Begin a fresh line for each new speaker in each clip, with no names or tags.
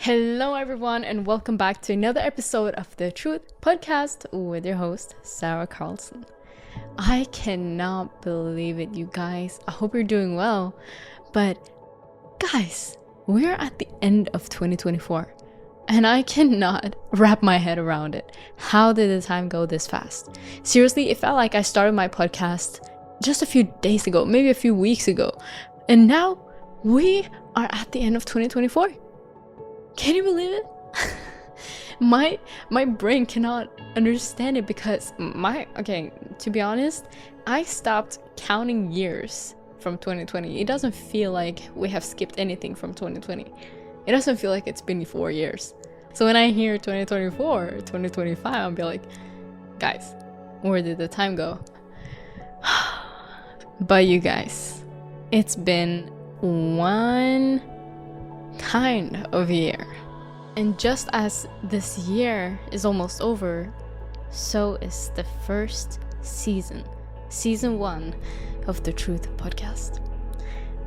Hello, everyone, and welcome back to another episode of the Truth Podcast with your host, Sarah Carlson. I cannot believe it, you guys. I hope you're doing well. But, guys, we're at the end of 2024, and I cannot wrap my head around it. How did the time go this fast? Seriously, it felt like I started my podcast just a few days ago, maybe a few weeks ago, and now we are at the end of 2024. Can you believe it? my brain cannot understand it because to be honest, I stopped counting years from 2020. It doesn't feel like we have skipped anything from 2020. It doesn't feel like it's been 4 years. So when I hear 2024, 2025, I'll be like, guys, where did the time go? But you guys, it's been one kind of year. And just as this year is almost over, so is the first season 1 of the Truth Podcast.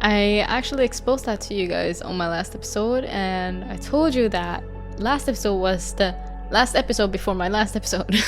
I actually exposed that to you guys on my last episode, and I told you that last episode was the last episode before my last episode.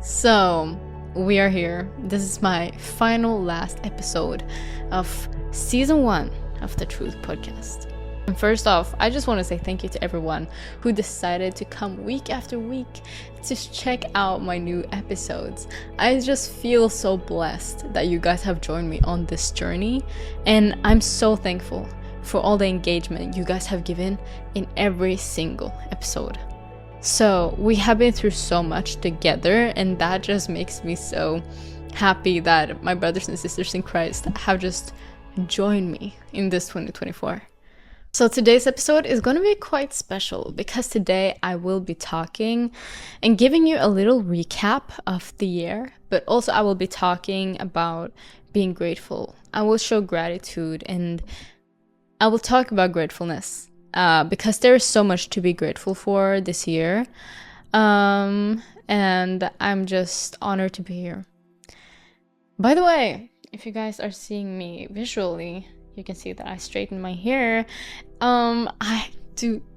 So we are here. This is my final last episode of season 1 of the Truth Podcast. And first off, I just want to say thank you to everyone who decided to come week after week to check out my new episodes. I just feel so blessed that you guys have joined me on this journey, and I'm so thankful for all the engagement you guys have given in every single episode. So we have been through so much together, and that just makes me so happy that my brothers and sisters in Christ have just joined me in this 2024. So today's episode is going to be quite special because today I will be talking and giving you a little recap of the year, but also I will be talking about being grateful. I will show gratitude and I will talk about gratefulness because there is so much to be grateful for this year, and I'm just honored to be here. By the way, if you guys are seeing me visually, you can see that I straighten my hair. I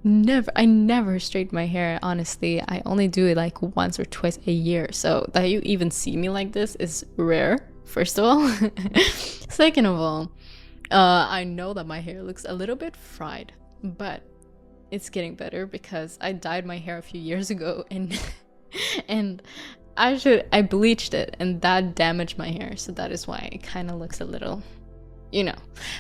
never straighten my hair, honestly. I only do it like once or twice a year. So that you even see me like this is rare, first of all. Second of all, I know that my hair looks a little bit fried, but it's getting better because I dyed my hair a few years ago and I bleached it and that damaged my hair. So that is why it kind of looks a little,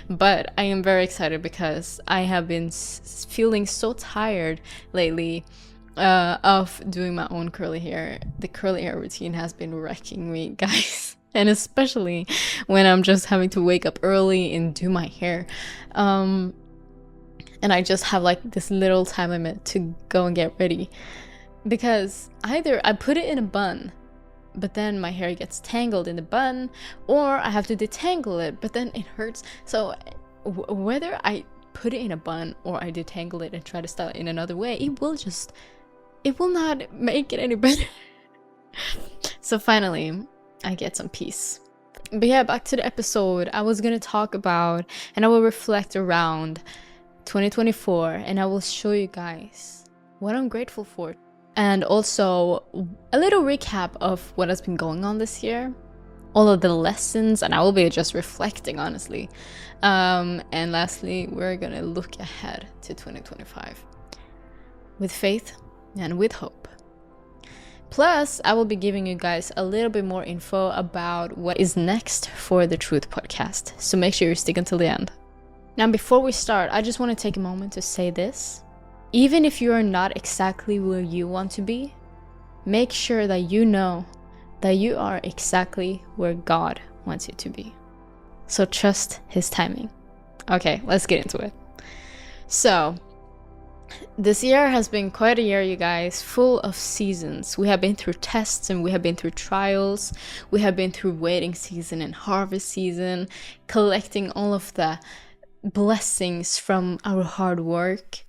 but I am very excited because I have been feeling so tired lately of doing my own curly hair. The curly hair routine has been wrecking me, guys, and especially when I'm just having to wake up early and do my hair, and I just have like this little time limit to go and get ready because either I put it in a bun, but then my hair gets tangled in the bun, or I have to detangle it, but then it hurts. So whether I put it in a bun or I detangle it and try to style it in another way, it will not make it any better. So finally, I get some peace. But yeah, back to the episode. I was gonna talk about, and I will reflect around 2024, and I will show you guys what I'm grateful for. And also a little recap of what has been going on this year, all of the lessons, and I will be just reflecting, honestly. And lastly, we're gonna look ahead to 2025 with faith and with hope. Plus, I will be giving you guys a little bit more info about what is next for the Truth Podcast. So make sure you stick until the end. Now, before we start, I just want to take a moment to say this. Even if you are not exactly where you want to be, make sure that you know that you are exactly where God wants you to be. So trust His timing. Okay, let's get into it. So, this year has been quite a year, you guys, full of seasons. We have been through tests and we have been through trials. We have been through waiting season and harvest season, collecting all of the blessings from our hard work.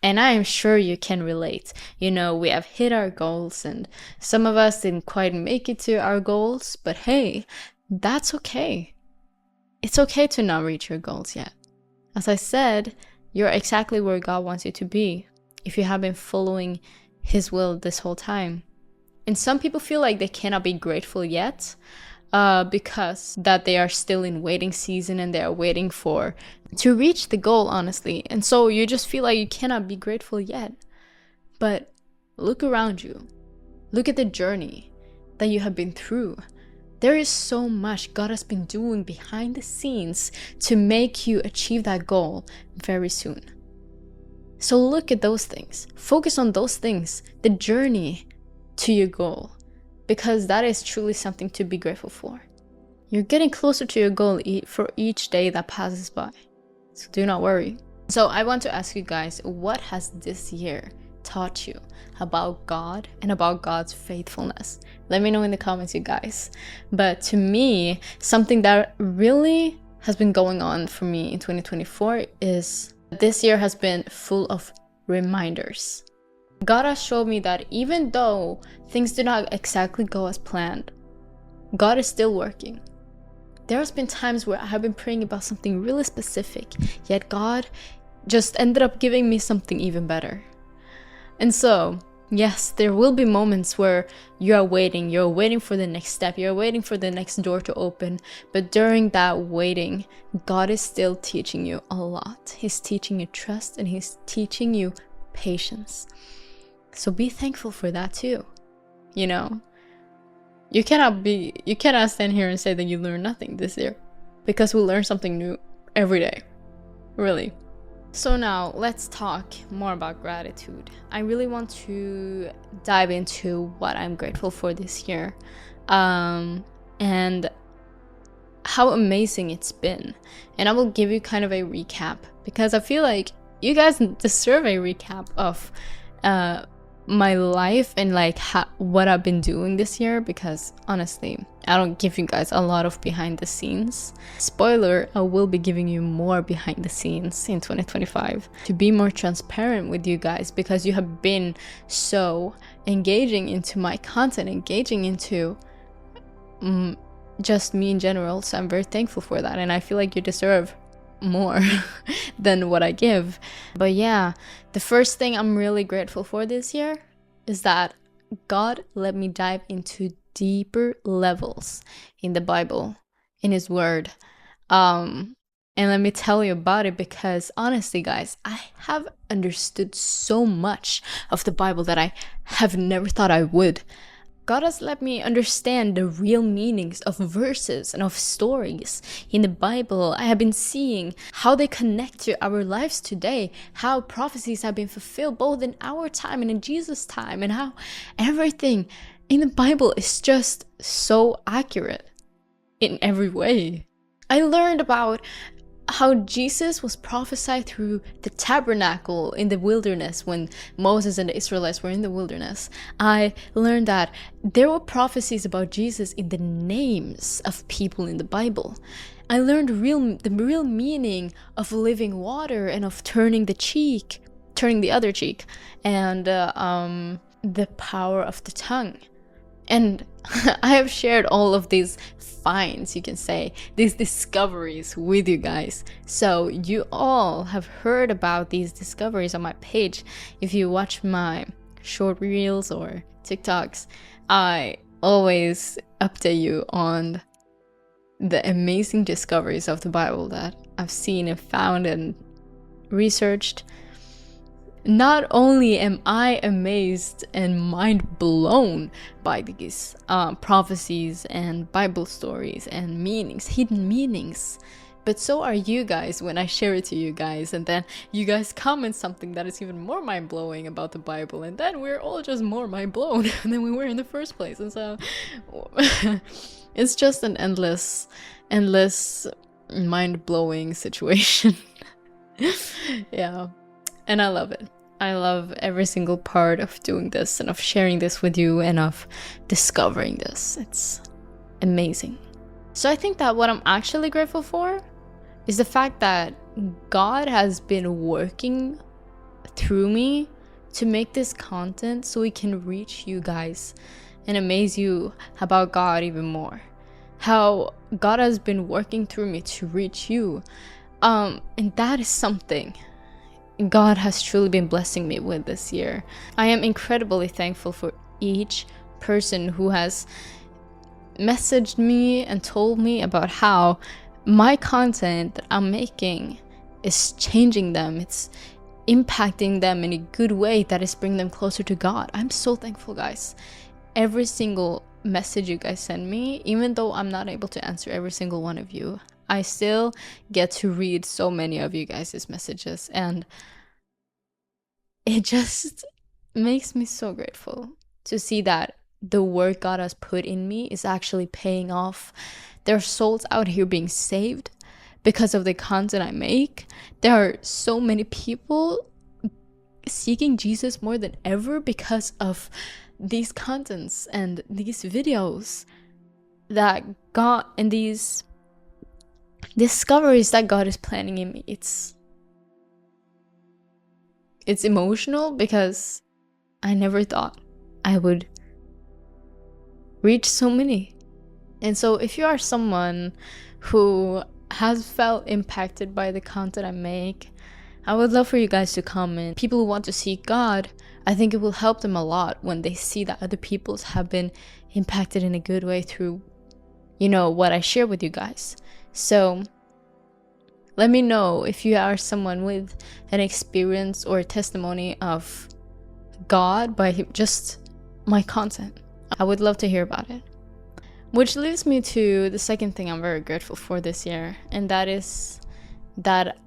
And I am sure you can relate. We have hit our goals and some of us didn't quite make it to our goals, but hey, that's okay. It's okay to not reach your goals yet. As I said, You're exactly where God wants you to be if you have been following His will this whole time. And some people feel like they cannot be grateful yet because that they are still in waiting season and they are waiting to reach the goal, honestly. And so you just feel like you cannot be grateful yet. But look around you. Look at the journey that you have been through. There is so much God has been doing behind the scenes to make you achieve that goal very soon. So look at those things. Focus on those things, the journey to your goal, because that is truly something to be grateful for. You're getting closer to your goal for each day that passes by. So do not worry. So I want to ask you guys, what has this year taught you about God and about God's faithfulness? Let me know in the comments, you guys. But to me, something that really has been going on for me in 2024 is this year has been full of reminders. God has showed me that even though things do not exactly go as planned, God is still working. There has been times where I have been praying about something really specific, yet God just ended up giving me something even better. And so, yes, there will be moments where you're waiting for the next step, you're waiting for the next door to open. But during that waiting, God is still teaching you a lot. He's teaching you trust and He's teaching you patience. So be thankful for that too. You know, you cannot stand here and say that you learned nothing this year, because we learn something new every day, really. So now let's talk more about gratitude. I really want to dive into what I'm grateful for this year, and how amazing it's been. And I will give you kind of a recap, because I feel like you guys deserve a recap of my life and like what I've been doing this year, because honestly, I don't give you guys a lot of behind the scenes. Spoiler, I will be giving you more behind the scenes in 2025 to be more transparent with you guys, because you have been so engaging into my content, engaging into just me in general. So I'm very thankful for that, and I feel like you deserve more than what I give. But yeah, the first thing I'm really grateful for this year is that God let me dive into deeper levels in the Bible, in His Word. And let me tell you about it, because honestly, guys, I have understood so much of the Bible that I have never thought I would. God has let me understand the real meanings of verses and of stories in the Bible. I have been seeing how they connect to our lives today, how prophecies have been fulfilled both in our time and in Jesus' time, and how everything in the Bible is just so accurate in every way. I learned about how Jesus was prophesied through the tabernacle in the wilderness when Moses and the Israelites were in the wilderness. I learned that there were prophecies about Jesus in the names of people in the Bible. I learned the real meaning of living water and of turning the other cheek, and the power of the tongue. And I have shared all of these finds, you can say, these discoveries with you guys. So you all have heard about these discoveries on my page. If you watch my short reels or TikToks, I always update you on the amazing discoveries of the Bible that I've seen and found and researched. Not only am I amazed and mind blown by these prophecies and Bible stories and meanings, hidden meanings, but so are you guys when I share it to you guys, and then you guys comment something that is even more mind blowing about the Bible, and then we're all just more mind blown than we were in the first place. And so it's just an endless mind blowing situation. Yeah. And I love it. I love every single part of doing this and of sharing this with you and of discovering this. It's amazing. So I think that what I'm actually grateful for is the fact that God has been working through me to make this content so we can reach you guys and amaze you about God even more. How God has been working through me to reach you. And that is something God has truly been blessing me with this year. I am incredibly thankful for each person who has messaged me and told me about how my content that I'm making is changing them. It's impacting them in a good way that is bringing them closer to God. I'm so thankful, guys. Every single message you guys send me, even though I'm not able to answer every single one of you, I still get to read so many of you guys' messages, and it just makes me so grateful to see that the work God has put in me is actually paying off. There are souls out here being saved because of the content I make. There are so many people seeking Jesus more than ever because of these contents and these videos that God, and these discoveries that God is planning in me. It's emotional because I never thought I would reach so many. And so if you are someone who has felt impacted by the content I make, I would love for you guys to comment. People who want to seek God, I think it will help them a lot when they see that other people have been impacted in a good way through, what I share with you guys. So let me know if you are someone with an experience or a testimony of God by just my content. I would love to hear about it. Which leads me to the second thing I'm very grateful for this year, and that is that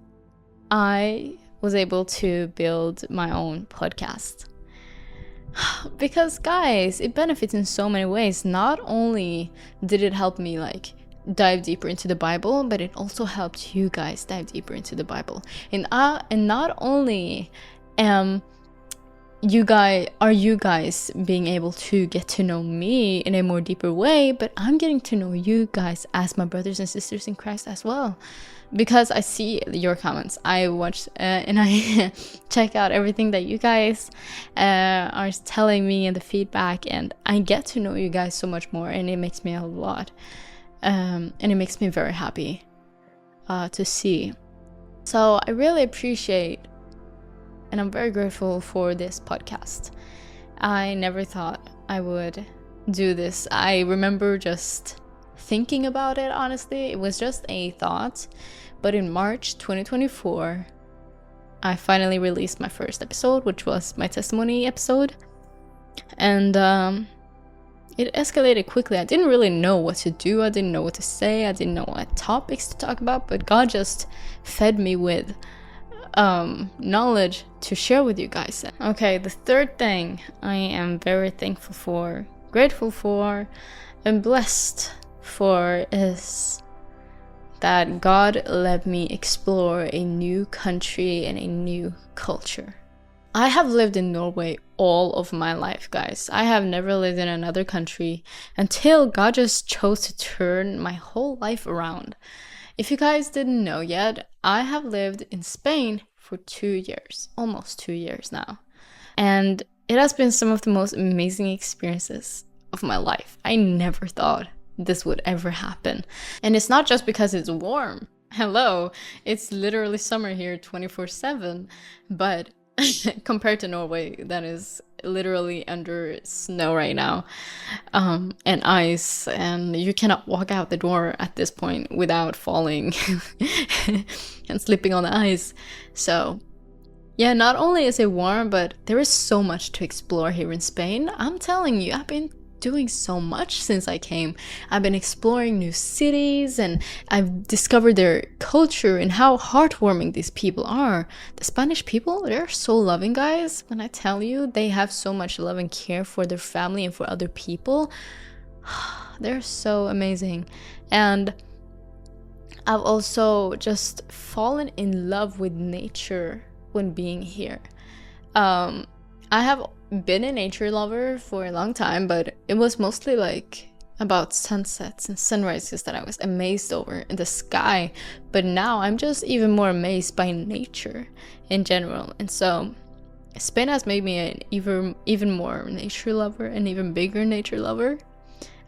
I was able to build my own podcast. Because guys, it benefits in so many ways. Not only did it help me dive deeper into the Bible, but it also helped you guys dive deeper into the Bible. And not only you guys being able to get to know me in a more deeper way, but I'm getting to know you guys as my brothers and sisters in Christ as well. Because I see your comments, I watch and I check out everything that you guys are telling me and the feedback, and I get to know you guys so much more, and it makes me a lot, and it makes me very happy to see. So I really appreciate, and I'm very grateful for this podcast. I never thought I would do this. I remember just thinking about it, honestly. It was just a thought. But in March 2024, I finally released my first episode, which was my testimony episode. And it escalated quickly. I didn't really know what to do. I didn't know what to say. I didn't know what topics to talk about. But God just fed me with knowledge to share with you guys. Okay, the third thing I am very thankful for, grateful for, and blessed for is that God let me explore a new country and a new culture. I have lived in Norway all of my life, guys. I have never lived in another country until God just chose to turn my whole life around. If you guys didn't know yet, I have lived in Spain for 2 years, almost 2 years now. And it has been some of the most amazing experiences of my life. I never thought this would ever happen. And it's not just because it's warm. Hello, it's literally summer here 24/7, but compared to Norway, that is literally under snow right now, and ice, and you cannot walk out the door at this point without falling and slipping on the ice. So yeah, not only is it warm, but there is so much to explore here in Spain. I'm telling you, I've been doing so much since I came. I've been exploring new cities, and I've discovered their culture and how heartwarming these people are. The Spanish people, they're so loving, guys. When I tell you, they have so much love and care for their family and for other people. They're so amazing. And I've also just fallen in love with nature when being here. I have been a nature lover for a long time, but it was mostly about sunsets and sunrises that I was amazed over in the sky. But now I'm just even more amazed by nature in general. And so Spain has made me an even more nature lover, an even bigger nature lover.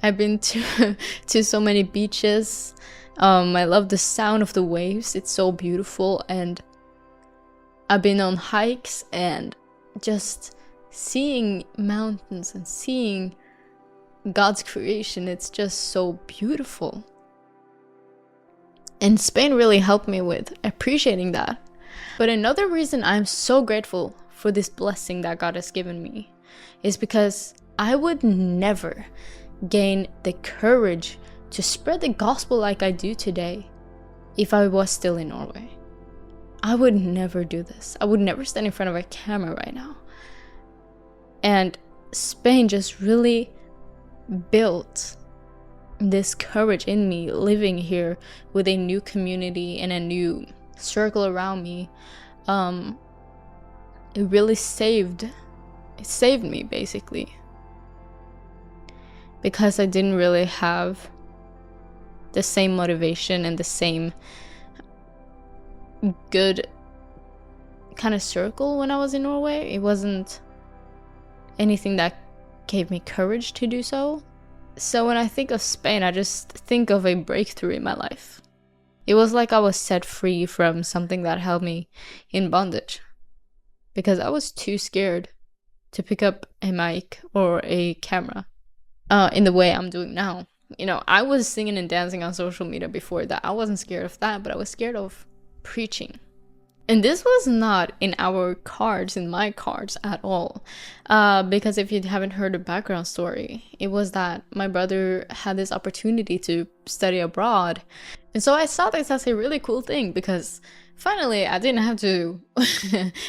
I've been to so many beaches. I love the sound of the waves. It's so beautiful, and I've been on hikes and just seeing mountains and seeing God's creation. It's just so beautiful. And Spain really helped me with appreciating that. But another reason I'm so grateful for this blessing that God has given me is because I would never gain the courage to spread the gospel like I do today if I was still in Norway. I would never do this. I would never stand in front of a camera right now. And Spain just really built this courage in me, living here with a new community and a new circle around me. It really saved me, basically, because I didn't really have the same motivation and the same good kind of circle when I was in Norway. It wasn't anything that gave me courage to do so. So when I think of Spain, I just think of a breakthrough in my life. It was like I was set free from something that held me in bondage, because I was too scared to pick up a mic or a camera in the way I'm doing now. You know, I was singing and dancing on social media before that. I wasn't scared of that, but I was scared of preaching. And this was not in my cards at all. Because if you haven't heard the background story, it was that my brother had this opportunity to study abroad. And so I saw this as a really cool thing, because finally I didn't have to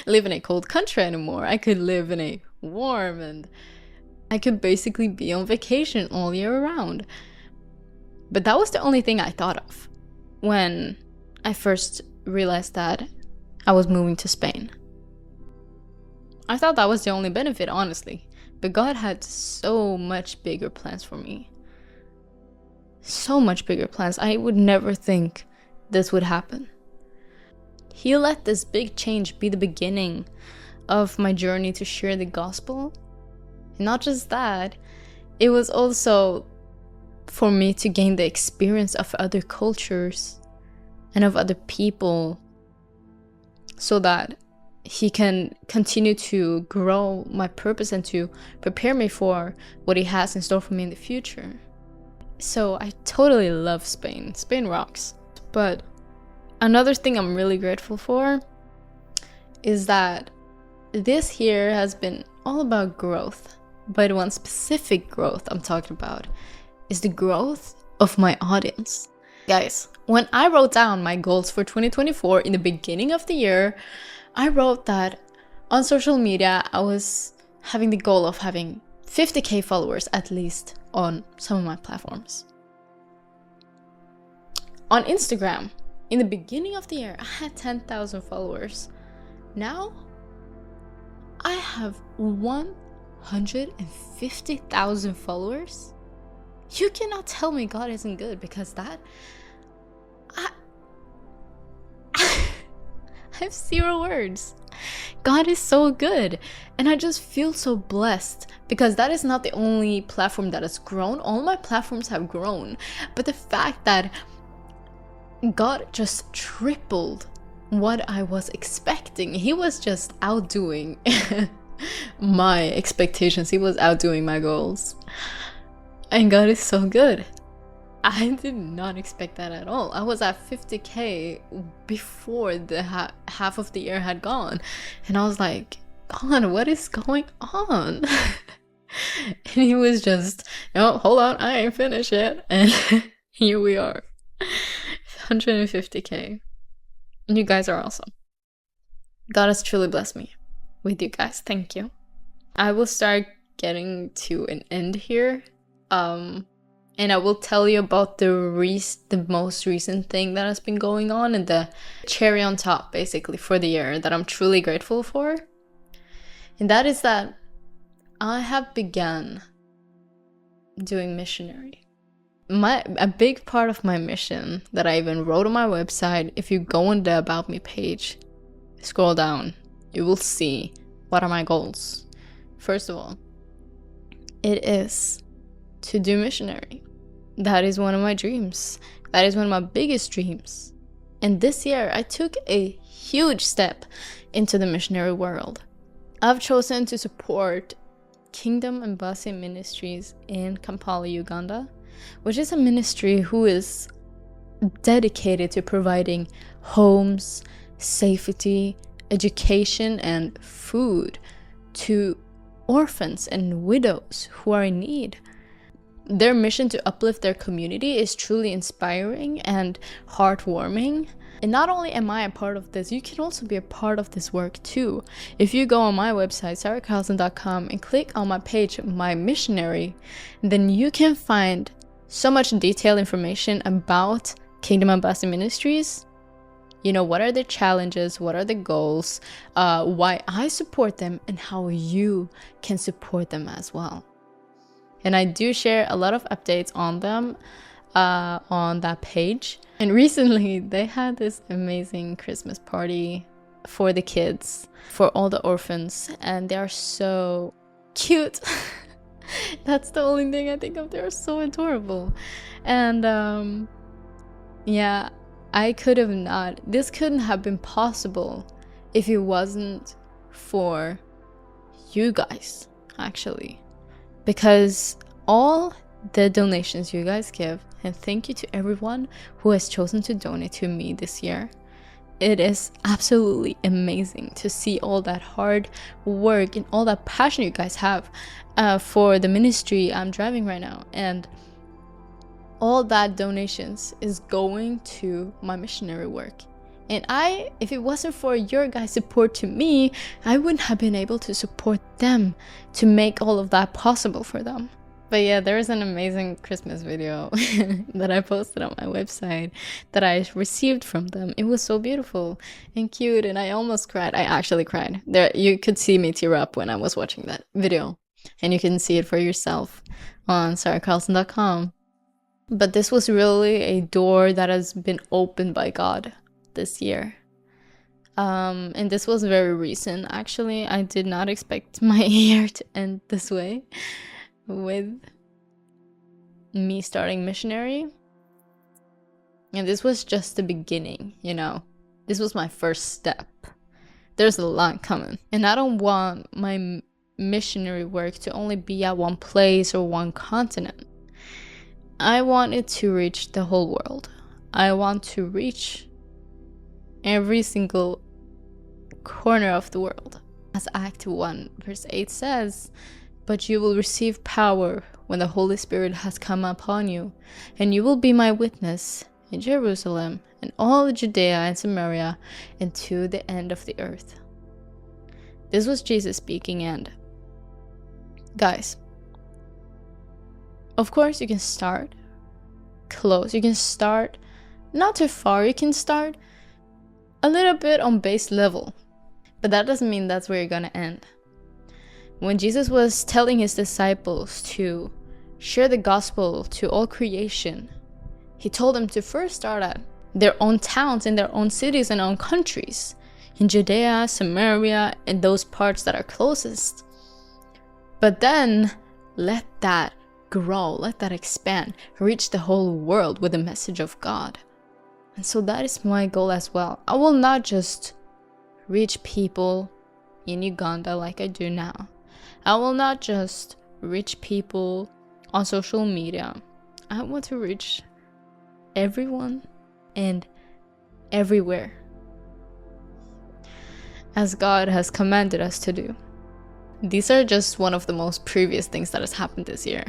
live in a cold country anymore. I could live in a warm, and I could basically be on vacation all year round. But that was the only thing I thought of when I first realized that I was moving to Spain. I thought that was the only benefit, honestly. But God had so much bigger plans for me. So much bigger plans. I would never think this would happen. He let this big change be the beginning of my journey to share the gospel. And not just that, it was also for me to gain the experience of other cultures and of other people, so that he can continue to grow my purpose and to prepare me for what he has in store for me in the future. So I totally love Spain. Spain rocks. But another thing I'm really grateful for is that this year has been all about growth. But one specific growth I'm talking about is the growth of my audience. Guys, when I wrote down my goals for 2024 in the beginning of the year, I wrote that on social media I was having the goal of having 50k followers at least on some of my platforms. On Instagram, in the beginning of the year, I had 10,000 followers. Now, I have 150,000 followers. You cannot tell me God isn't good, because that I have zero words. God is so good, and I just feel so blessed, because that is not the only platform that has grown. All my platforms have grown, but the fact that God just tripled what I was expecting. He was just outdoing my expectations. He was outdoing my goals. And God is so good. I did not expect that at all. I was at 50k before the half of the year had gone. And I was like, God, what is going on? And he was just, no, hold on, I ain't finished yet. And here we are. 150k. You guys are awesome. God has truly blessed me with you guys. Thank you. I will start getting to an end here. And I will tell you about the most recent thing that has been going on, and the cherry on top, basically, for the year that I'm truly grateful for. And that is that I have begun doing missionary. A big part of my mission that I even wrote on my website, if you go on the About Me page, scroll down, you will see what are my goals. First of all, it is to do missionary. That is one of my dreams. That is one of my biggest dreams. And this year, I took a huge step into the missionary world. I've chosen to support Kingdom Embassy Ministries in Kampala, Uganda, which is a ministry who is dedicated to providing homes, safety, education, and food to orphans and widows who are in need. Their mission to uplift their community is truly inspiring and heartwarming. And not only am I a part of this, you can also be a part of this work too. If you go on my website, sarahcarlson.com, and click on my page, My Missionary, then you can find so much detailed information about Kingdom Embassy Ministries. You know, what are the challenges, what are the goals, why I support them, and how you can support them as well. And I do share a lot of updates on them on that page. And recently they had this amazing Christmas party for the kids, for all the orphans, and they are so cute. That's the only thing I think of. They're so adorable. And yeah, this couldn't have been possible if it wasn't for you guys, actually. Because all the donations you guys give, and thank you to everyone who has chosen to donate to me this year. It is absolutely amazing to see all that hard work and all that passion you guys have for the ministry I'm driving right now. And all that donations is going to my missionary work. And if it wasn't for your guys' support to me, I wouldn't have been able to support them to make all of that possible for them. But yeah, there is an amazing Christmas video that I posted on my website that I received from them. It was so beautiful and cute, and I almost cried. I actually cried. There, you could see me tear up when I was watching that video, and you can see it for yourself on sarahcarlson.com. But this was really a door that has been opened by God this year. And this was very recent, actually. I did not expect my year to end this way, with me starting missionary. And this was just the beginning, you know. This was my first step. There's a lot coming. And I don't want my missionary work to only be at one place or one continent. I want it to reach the whole world. I want to reach every single corner of the world. As Act 1 verse 8 says, "But you will receive power when the Holy Spirit has come upon you, and you will be my witness in Jerusalem and all Judea and Samaria and to the end of the earth." This was Jesus speaking, and guys, of course you can start close. You can start not too far. You can start a little bit on base level, but that doesn't mean that's where you're gonna end. When Jesus was telling his disciples to share the gospel to all creation, he told them to first start at their own towns, in their own cities and own countries, in Judea, Samaria, and those parts that are closest. But then let that grow, let that expand, reach the whole world with the message of God. And so that is my goal as well. I will not just reach people in Uganda like I do now. I will not just reach people on social media. I want to reach everyone and everywhere, as God has commanded us to do. These are just one of the most previous things that has happened this year.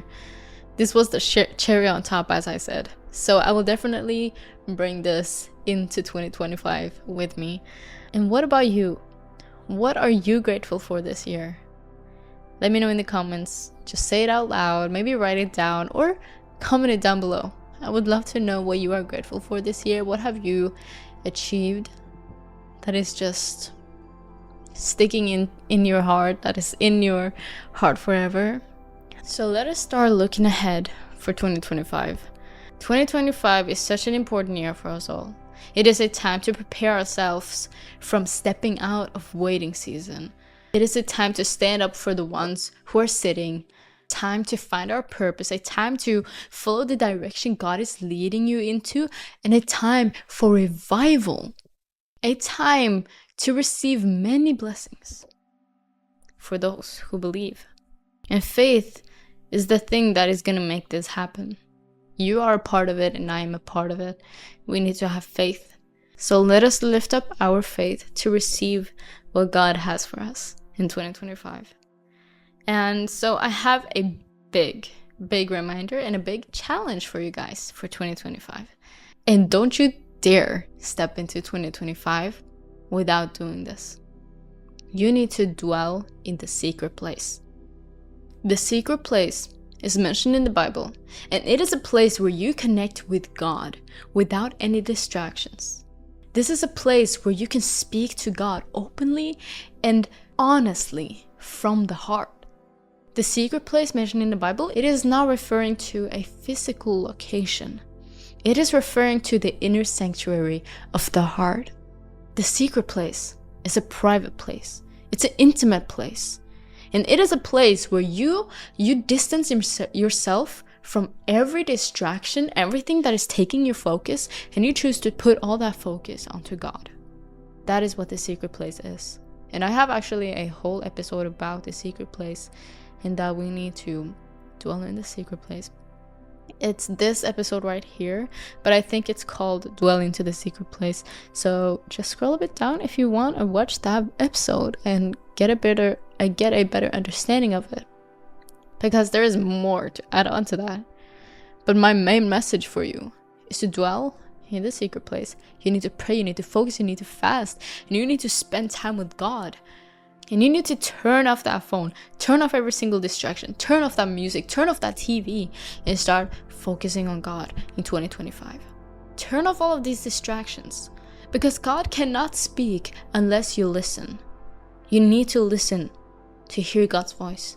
This was the cherry on top, as I said. So I will definitely bring this into 2025 with me. And what about you? What are you grateful for this year? Let me know in the comments. Just say it out loud, maybe write it down, or comment it down below. I would love to know what you are grateful for this year. What have you achieved that is just sticking in your heart, that is in your heart forever? So let us start looking ahead for 2025. 2025 is such an important year for us all. It is a time to prepare ourselves from stepping out of waiting season. It is a time to stand up for the ones who are sitting, time to find our purpose, a time to follow the direction God is leading you into, and a time for revival, a time to receive many blessings for those who believe. And faith is the thing that is going to make this happen. You are a part of it, and I am a part of it. We need to have faith. So let us lift up our faith to receive what God has for us in 2025. And so I have a big reminder and a big challenge for you guys for 2025. And don't you dare step into 2025 without doing this. You need to dwell in the secret place. The secret place is mentioned in the Bible, and it is a place where you connect with God without any distractions. This is a place where you can speak to God openly and honestly from the heart. The secret place mentioned in the Bible, it is not referring to a physical location. It is referring to the inner sanctuary of the heart. The secret place is a private place. It's an intimate place. And it is a place where you distance yourself from every distraction, everything that is taking your focus, and you choose to put all that focus onto God. That is what the secret place is. And I have actually a whole episode about the secret place, and that we need to dwell in the secret place. It's this episode right here, but I think it's called Dwelling to the Secret Place. So just scroll a bit down if you want and watch that episode and get a better understanding of it. Because there is more to add on to that. But my main message for you is to dwell in the secret place. You need to pray, you need to focus, you need to fast, and you need to spend time with God. And you need to turn off that phone, turn off every single distraction, turn off that music, turn off that TV, and start focusing on God in 2025. Turn off all of these distractions, because God cannot speak unless you listen. You need to listen to hear God's voice.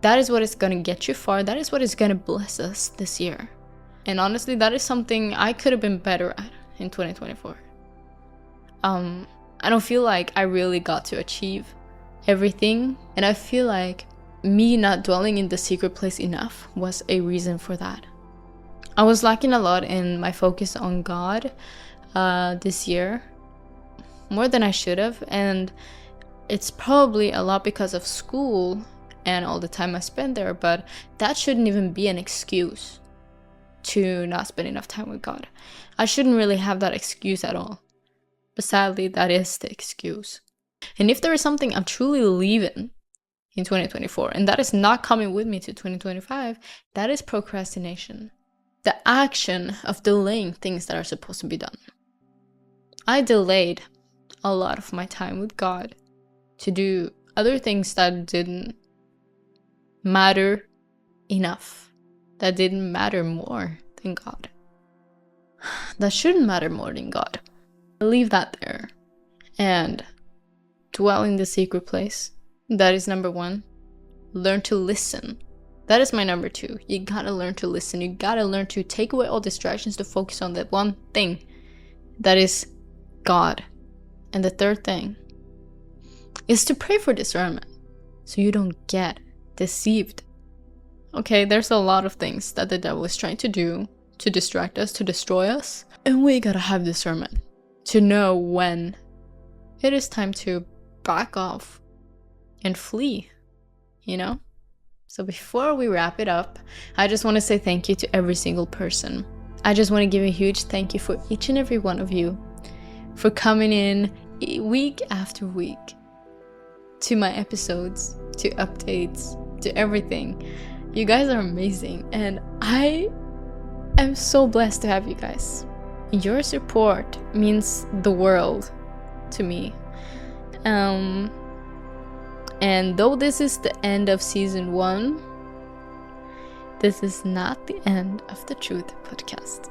That is what is going to get you far. That is what is going to bless us this year. And honestly, that is something I could have been better at in 2024. I don't feel like I really got to achieve everything, and I feel like me not dwelling in the secret place enough was a reason for that. I was lacking a lot in my focus on God this year, more than I should have, and it's probably a lot because of school and all the time I spent there, but that shouldn't even be an excuse to not spend enough time with God. I shouldn't really have that excuse at all, but sadly that is the excuse. And if there is something I'm truly leaving in 2024, and that is not coming with me to 2025, that is procrastination. The action of delaying things that are supposed to be done. I delayed a lot of my time with God to do other things that didn't matter enough, that didn't matter more than God, that shouldn't matter more than God. I leave that there and dwell in the secret place. That is number 1. Learn to listen. That is my number 2. You gotta learn to listen. You gotta learn to take away all distractions to focus on that one thing. That is God. And the third thing is to pray for discernment so you don't get deceived. Okay, there's a lot of things that the devil is trying to do to distract us, to destroy us. And we gotta have discernment to know when it is time to back off and flee, you know? So before we wrap it up, I just want to say thank you to every single person. I just want to give a huge thank you for each and every one of you for coming in week after week to my episodes, to updates, to everything. You guys are amazing, and I am so blessed to have you guys. Your support means the world to me. And though this is the end of season 1, this is not the end of the Truth podcast.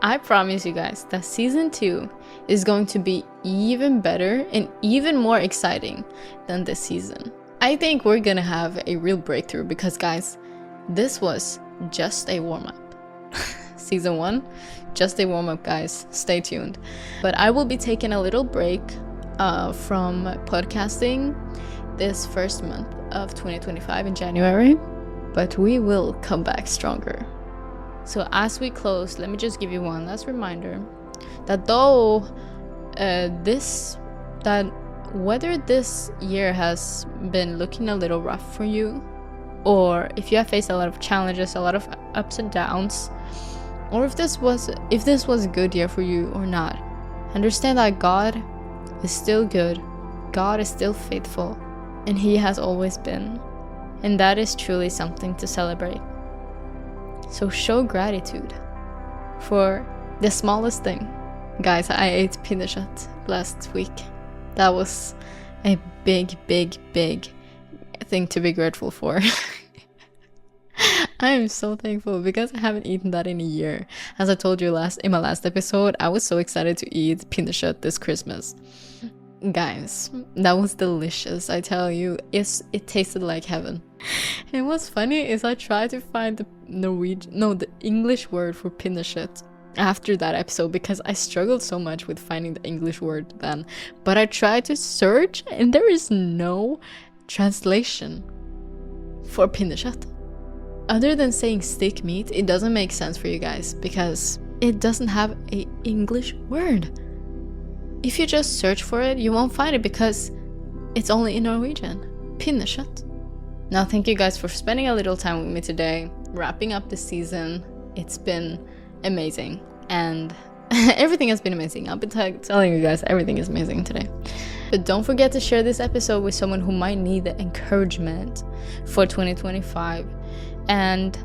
I promise you guys that season 2 is going to be even better and even more exciting than this season. I think we're gonna have a real breakthrough because, guys, this was just a warm-up. Season 1, just a warm-up, guys. Stay tuned. But I will be taking a little break from podcasting this first month of 2025 in January. but we will come back stronger. So as we close, let me just give you one last reminder that though whether this year has been looking a little rough for you, or if you have faced a lot of challenges, a lot of ups and downs, or if this was a good year for you or not, understand that God is still good, God is still faithful, and He has always been, and that is truly something to celebrate. So show gratitude for the smallest thing. Guys, I ate pinochet last week. That was a big thing to be grateful for. I am so thankful because I haven't eaten that in a year. As I told you in my last episode, I was so excited to eat pinochet this Christmas. Guys, that was delicious. I tell you, it tasted like heaven. And what's funny is I tried to find the English word for pinochet after that episode because I struggled so much with finding the English word then. But I tried to search and there is no translation for pinochet. Other than saying stick meat, it doesn't make sense for you guys because it doesn't have an English word. If you just search for it, you won't find it because it's only in Norwegian. Pinochet. Now, thank you guys for spending a little time with me today, wrapping up the season. It's been amazing, and everything has been amazing. I've been telling you guys everything is amazing today. But don't forget to share this episode with someone who might need the encouragement for 2025, and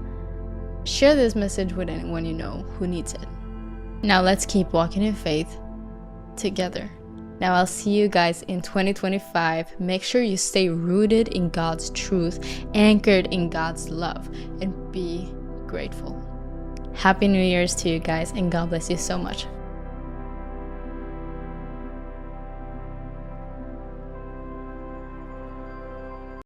share this message with anyone you know who needs it. Now let's keep walking in faith together. Now I'll see you guys in 2025. Make sure you stay rooted in God's truth, anchored in God's love, and be grateful. Happy New Year's to you guys, and God bless you so much.